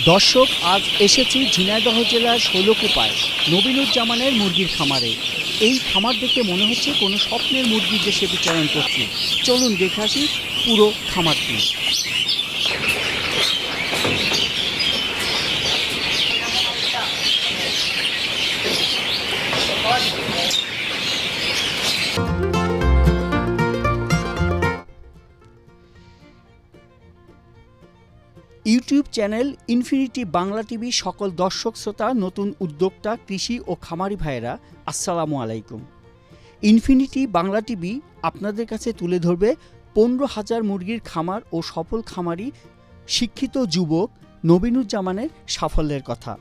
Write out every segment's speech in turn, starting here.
দর্শক, আজ এসেছি ঝিনাইদহ জেলার শৈলকুপায় নবীনুজ্জামানের মুরগির খামারে। এই খামার দেখে মনে হচ্ছে কোনো স্বপ্নের মুরগির দেশে বিচরণ করছি। চলুন দেখে আসি পুরো খামারটি। YouTube channel infinity Bangla TV সকল দর্শক শ্রোতা, নতুন উদ্যোক্তা, কৃষি ও খামারি ভাইয়েরা, আসসালামু আলাইকুম। ইনফিনিটি বাংলা টিভি আপনাদের কাছে তুলে ধরবে 15,000 মুরগির খামার ও সফল খামারি শিক্ষিত যুবক নবীনুজ্জামানের সাফল্যের কথা।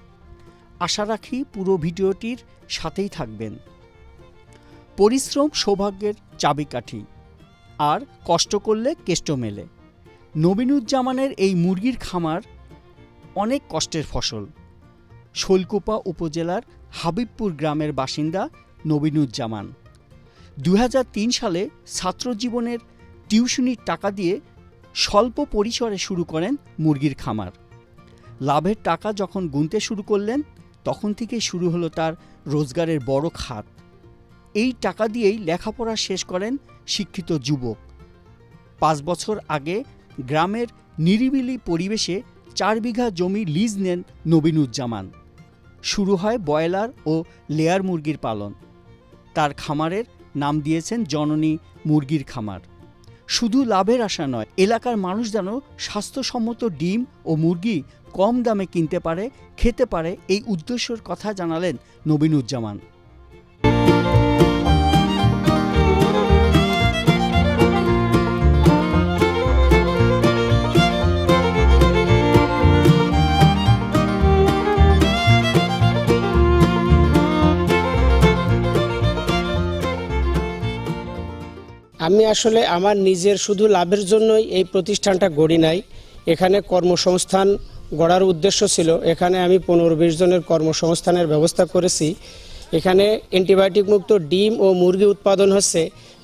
আশা রাখি পুরো ভিডিওটির সাথেই থাকবেন। পরিশ্রম সৌভাগ্যের চাবিকাঠি, আর কষ্ট করলে কেষ্ট মেলে। নবীনুজ্জামানের এই মুরগির খামার অনেক কষ্টের ফসল। শৈলকুপা উপজেলার হাবিবপুর গ্রামের বাসিন্দা নবীনুজ্জামান 2003 সালে ছাত্র জীবনের টিউশনির টাকা দিয়ে স্বল্প পরিসরে শুরু করেন মুরগির খামার। লাভের টাকা যখন গুনতে শুরু করলেন, তখন থেকেই শুরু হলো তার রোজগারের বড় খাত। এই টাকা দিয়েই লেখাপড়া শেষ করেন শিক্ষিত যুবক। 5 বছর আগে গ্রামের নিরিবিলি পরিবেশে 4 বিঘা জমি লিজ নেন নবীনুজ্জামান। শুরু হয় ব্রয়লার ও লেয়ার মুরগির পালন। তার খামারের নাম দিয়েছেন জননী মুরগির খামার। শুধু লাভের আশা নয়, এলাকার মানুষ যেন স্বাস্থ্যসম্মত ডিম ও মুরগি কম দামে কিনতে পারে, খেতে পারে, এই উদ্দেশ্যের কথা জানালেন নবীনুজ্জামান। আমি আসলে আমার নিজের শুধু লাভের জন্যই এই প্রতিষ্ঠানটা গড়ি নাই। এখানে কর্মসংস্থান গড়ার উদ্দেশ্য ছিল। এখানে আমি 15-20 জনের কর্মসংস্থানের ব্যবস্থা করেছি। এখানে অ্যান্টিবায়োটিক মুক্ত ডিম ও মুরগি উৎপাদন হচ্ছে।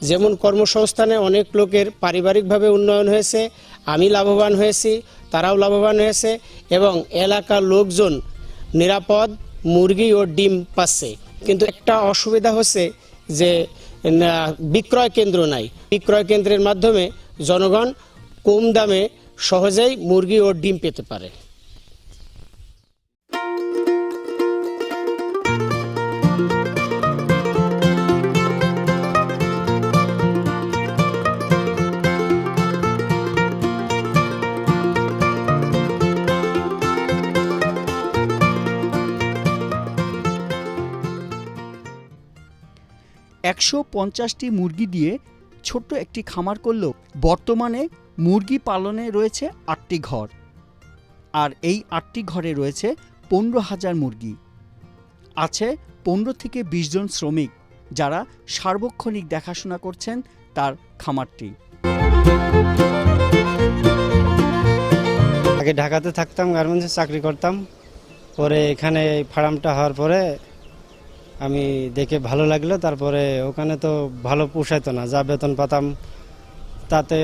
যেমন কর্মসংস্থানে অনেক লোকের পারিবারিকভাবে উন্নয়ন হয়েছে, আমি লাভবান হয়েছি, তারাও লাভবান হয়েছে, এবং এলাকার লোকজন নিরাপদ মুরগি ও ডিম পাচ্ছে। কিন্তু একটা অসুবিধা হচ্ছে যে বিক্রয় কেন্দ্র নাই। বিক্রয় কেন্দ্রের মাধ্যমে জনগণ কম দামে সহজেই মুরগি ও ডিম পেতে পারে। একশো 50টি মুরগি দিয়ে ছোট্ট একটি খামার করলেও বর্তমানে মুরগি পালনে রয়েছে 8টি ঘর, আর এই 8টি ঘরে রয়েছে 15,000 মুরগি। আছে 15 থেকে 20 জন শ্রমিক, যারা সার্বক্ষণিক দেখাশোনা করছেন তার খামারটি। আগে ঢাকাতে থাকতাম, গার্মেন্টসে চাকরি করতাম। পরে এখানে এই ফার্মটা হওয়ার পরে আমি দেখে ভালো লাগলো। তারপরে ওখানে তো ভালো পোষাইতো না, যা বেতন পাতাম তাতে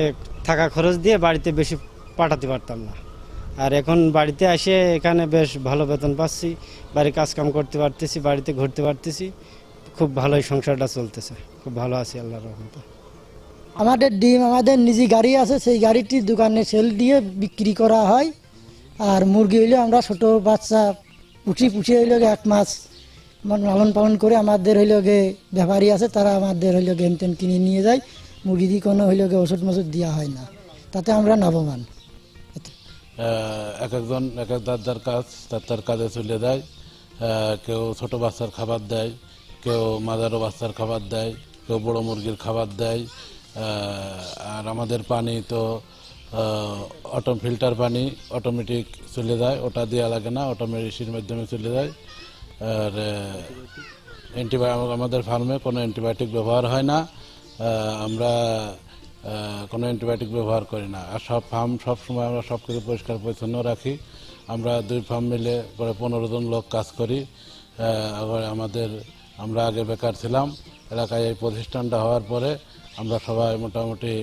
থাকা খরচ দিয়ে বাড়িতে বেশি পাঠাতে পারতাম না। আর এখন বাড়িতে এসে এখানে বেশ ভালো বেতন পাচ্ছি, বাড়ির কাজকাম করতে পারতেছি, বাড়িতে ঘুরতে পারতেছি। খুব ভালোই সংসারটা চলতেছে, খুব ভালো আছি আল্লাহর রহমতে। আমাদের ডিম, আমাদের নিজে গাড়ি আছে, সেই গাড়িটি দোকানে সেল দিয়ে বিক্রি করা হয়। আর মুরগি হইলে আমরা ছোট বাচ্চা পুষে হইলে 1 মাস লালন পালন করে আমাদের হইল গে ব্যাপারী আছে, তারা আমাদের হইল গে হেনতেন কিনে নিয়ে যায়। মুরগি দিয়ে কোনো হইল গে ওষুধ মষুধ দেওয়া হয় না, তাতে আমরা লাভবান। এক একজন এক এক দাদার কাজ তার কাজে চলে দেয়। কেউ ছোট বাচ্চার খাবার দেয়, কেউ মাঝারো বাচ্চার খাবার দেয়, কেউ বড় মুরগির খাবার দেয়। আর আমাদের পানি তো ফিল্টার পানি অটোমেটিক চলে যায়, ওটা দেওয়া লাগে না, অটোমেটিকের মাধ্যমে চলে যায়। আর আমাদের ফার্মে কোনো অ্যান্টিবায়োটিক ব্যবহার হয় না, আমরা কোনো অ্যান্টিবায়োটিক ব্যবহার করি না। আর সব সময় আমরা সব কিছু পরিষ্কার পরিচ্ছন্ন রাখি। আমরা 2 ফার্ম মিলে পরে 15 জন লোক কাজ করি। আমরা আগে বেকার ছিলাম, এলাকায় এই প্রতিষ্ঠানটা হওয়ার পরে আমরা সবাই মোটামুটি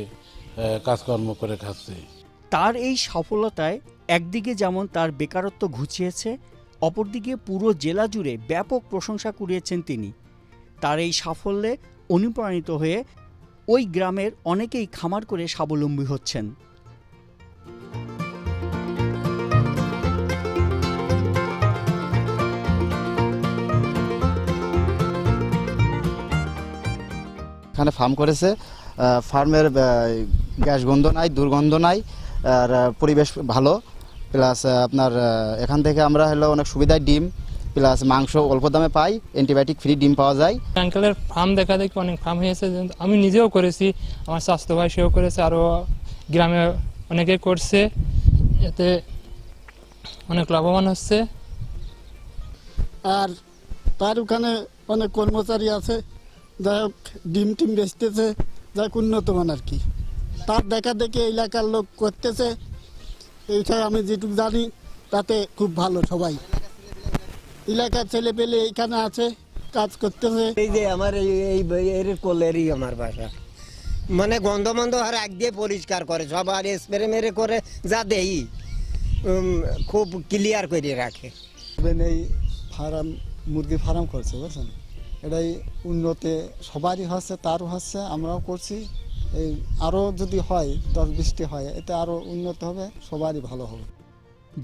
কাজকর্ম করে খাচ্ছি। তার এই সফলতায় একদিকে যেমন তার বেকারত্ব ঘুচিয়েছে, অপরদিকে পুরো জেলা জুড়ে ব্যাপক প্রশংসা কুড়িয়েছেন তিনি। তার এই সাফল্যে অনুপ্রাণিত হয়ে ওই গ্রামের অনেকেই খামার করে স্বাবলম্বী হচ্ছেন। এখানে ফার্ম করেছে, ফার্মের গ্যাস গন্ধ নাই, দুর্গন্ধ নাই, আর পরিবেশ ভালো, প্লাস আপনার এখান থেকে আমরা হলো অনেক সুবিধায় ডিম প্লাস মাংস অল্প দামে পাই, অ্যান্টিবায়োটিক ফ্রি ডিম পাওয়া যায়। আঙ্কেলের ফার্ম দেখা দেখি অনেক ফার্ম হয়েছে, আমি নিজেও করেছি, আমার স্বাস্থ্য ভাই সেও করেছে, আরও গ্রামে অনেকে করছে, এতে অনেক লাভবান হচ্ছে। আর তার ওখানে অনেক কর্মচারী আছে, যাই হোক ডিম টিম বেচতেছে, যাই হোক উন্নত মান আর কি। তার দেখা দেখে এলাকার লোক করতেছে, এইটাই আমি যেটুকু জানি তাতে খুব ভালো। সবাই এলাকার ছেলে পেলে এইখানে আছে, কাজ করতেছে। এই যে আমার এর কোলেরই আমার বাসা, মানে গন্ধ মন্ধ আর আগ দিয়ে পরিষ্কার করে, সবার স্প্রে মেরে করে, যা দেই খুব ক্লিয়ার করে রাখে। এই ফার্ম, মুরগি ফার্ম করছে, বুঝছেন, এটাই উন্নতি সবারই হচ্ছে, তারও হচ্ছে, আমরাও করছি। এই আরও যদি হয় 10-20টি হয়, এতে আরও উন্নত হবে, সবারই ভালো হবে।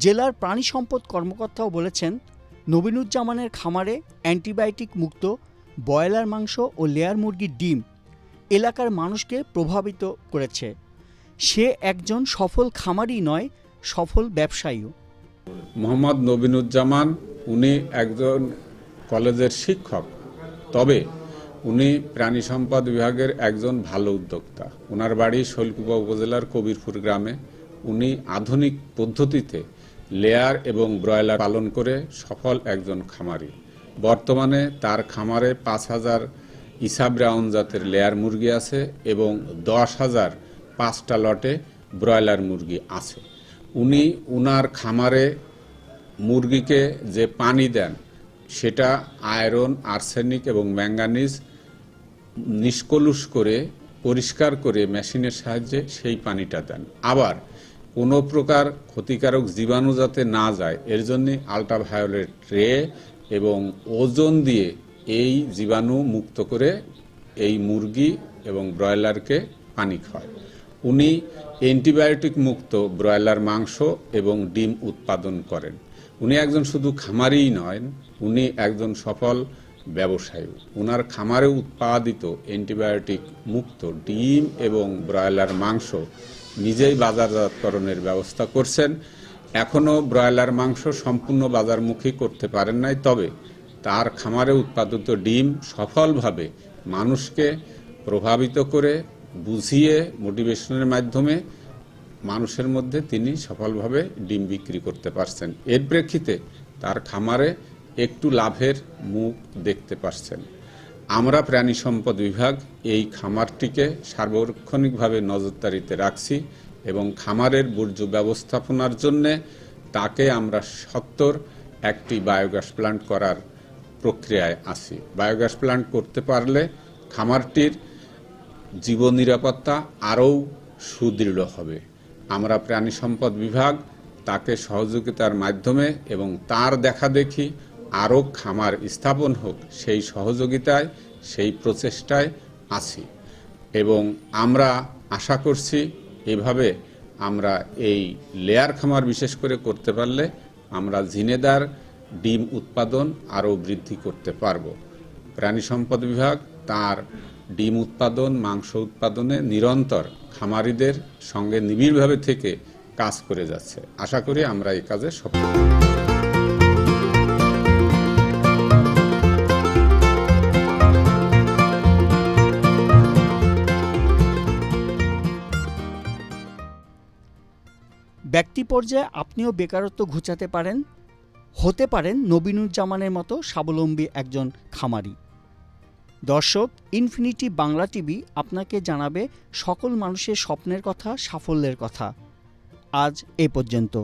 জেলার প্রাণী সম্পদ কর্মকর্তাও বলেছেন, নবীনুজ্জামানের খামারে অ্যান্টিবায়োটিক মুক্ত ব্রয়লার মাংস ও লেয়ার মুরগির ডিম এলাকার মানুষকে প্রভাবিত করেছে। সে একজন সফল খামারই নয়, সফল ব্যবসায়ীও। মোহাম্মদ নবীনুজ্জামান উনি একজন কলেজের শিক্ষক, তবে উনি প্রাণী সম্পদ বিভাগের একজন ভালো উদ্যোক্তা। ওনার বাড়ি শৈলকুপা উপজেলার কবিরপুর গ্রামে। উনি আধুনিক পদ্ধতিতে লেয়ার এবং ব্রয়লার পালন করে সফল একজন খামারি। বর্তমানে তার খামারে 5,000 ইসা ব্রাউন জাতের লেয়ার মুরগি আছে এবং 10,000 5টা লটে ব্রয়লার মুরগি আছে। উনি উনার খামারে মুরগিকে যে পানি দেন সেটা আয়রন, আর্সেনিক এবং ম্যাঙ্গানিজ নিষ্কলুষ করে পরিষ্কার করে মেশিনের সাহায্যে সেই পানিটা দেন। আবার কোনো প্রকার ক্ষতিকারক জীবাণু যাতে না যায় এর জন্য আল্ট্রাভায়োলেট রে এবং ওজন দিয়ে এই জীবাণু মুক্ত করে এই মুরগি এবং ব্রয়লারকে পানি খায়। উনি অ্যান্টিবায়োটিক মুক্ত ব্রয়লার মাংস এবং ডিম উৎপাদন করেন। উনি একজন শুধু খামারিই নয়, উনি একজন সফল ব্যবসায়ী। উনার খামারে উৎপাদিত অ্যান্টিবায়োটিক মুক্ত ডিম এবং ব্রয়লার মাংস নিজেই বাজারজাতকরণের ব্যবস্থা করছেন। এখনও ব্রয়লার মাংস সম্পূর্ণ বাজারমুখী করতে পারেন নাই, তবে তার খামারে উৎপাদিত ডিম সফলভাবে মানুষকে প্রভাবিত করে বুঝিয়ে মোটিভেশনের মাধ্যমে মানুষের মধ্যে তিনি সফলভাবে ডিম বিক্রি করতে পারছেন। এর প্রেক্ষিতে তার খামারে একটু লাভের মুখ দেখতে পাচ্ছেন। আমরা প্রাণী সম্পদ বিভাগ এই খামারটিকে সার্বক্ষণিকভাবে নজরদারিতে রাখছি এবং খামারের বর্জ্য ব্যবস্থাপনার জন্যে তাকে আমরা 70 একটি বায়োগ্যাস প্ল্যান্ট করার প্রক্রিয়ায় আছি। বায়োগ্যাস প্ল্যান্ট করতে পারলে খামারটির জীবন নিরাপত্তা আরও সুদৃঢ় হবে। আমরা প্রাণী সম্পদ বিভাগ তাকে সহযোগিতার মাধ্যমে এবং তার দেখাদেখি আরও খামার স্থাপন হোক সেই সহযোগিতায়, সেই প্রচেষ্টায় আছি এবং আমরা আশা করছি এভাবে আমরা এই লেয়ার খামার বিশেষ করে করতে পারলে আমরা ঝিনেদার ডিম উৎপাদন আরও বৃদ্ধি করতে পারব। প্রাণী সম্পদ বিভাগ তার ডিম উৎপাদন, মাংস উৎপাদনে নিরন্তর খামারিদের সঙ্গে নিবিড়ভাবে থেকে কাজ করে যাচ্ছে। আশা করি আমরা এই কাজে সফল। ব্যক্তি পর্যায়ে আপনিও বেকারত্ব ঘুচাতে পারেন, হতে পারেন নবীনুজ্জামানের মতো স্বাবলম্বী একজন খামারি। দর্শক, ইনফিনিটি বাংলা টিভি আপনাকে জানাবে সকল মানুষের স্বপ্নের কথা, সাফল্যের কথা। আজ এ পর্যন্ত।